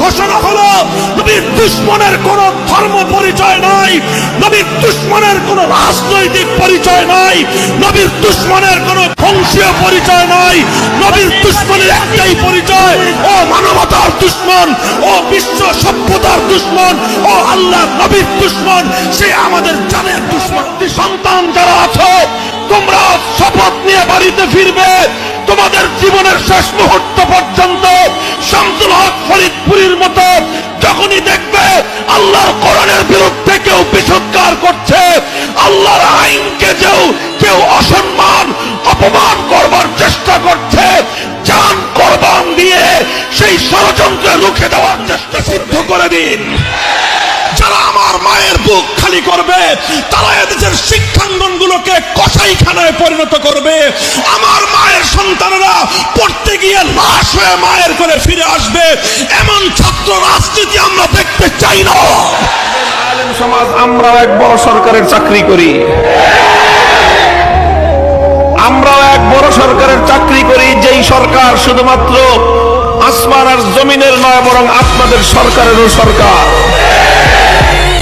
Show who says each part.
Speaker 1: ঘোষণা হলো নবীর দুশমনের কোন ধর্ম পরিচয় নাই, নবীর দুশমনের কোন রাজনৈতিক পরিচয় নাই, নবীর দুশমনের কোন বংশীয় পরিচয় নাই। নবীর দুশমনের একটাই পরিচয়, ও মানবতার দুশমন, ও বিশ্ব সভ্যতার দুশমন, ও আল্লাহ নবীর দুশমন, সে আমাদের জানের দুশমন। সন্তান যারা আছো, তোমরা শপথ নিয়ে বাড়িতে ফিরবে, তোমাদের জীবনের শেষ মুহূর্ত পর্যন্ত শামসুল হক ফরিদপুরীর মতো যখনই দেখবে আল্লাহর কোরআনের বিরুদ্ধে কেউ বিষোদ্গার করছে, আল্লাহর আইনকে কেউ অসম্মান অপমান করবার চেষ্টা করছে, জান কোরবান দিয়ে সেই ষড়যন্ত্র রুখে দেওয়ার চেষ্টা সিদ্ধ করে দিন। যারা আমার মায়ের বুক খালি করবে, তারা এদেশের শিক্ষাঙ্গনগুলোকে কসাইখানায় পরিণত করবে। আমার মায়ের সন্তানেরা পড়তে গিয়ে লাশ হয়ে মায়ের করে ফিরে আসবে। এমন ছাত্র রাজনীতি আমরা দেখতে চাই না।
Speaker 2: আলেম সমাজ আমরাও এক বড় সরকারের চাকরি করি, আমরাও এক বড় সরকারের চাকরি করি, যেই সরকার শুধুমাত্র আসমান আর জমিনের নয়, বরং আপনাদের সরকারেরও সরকার।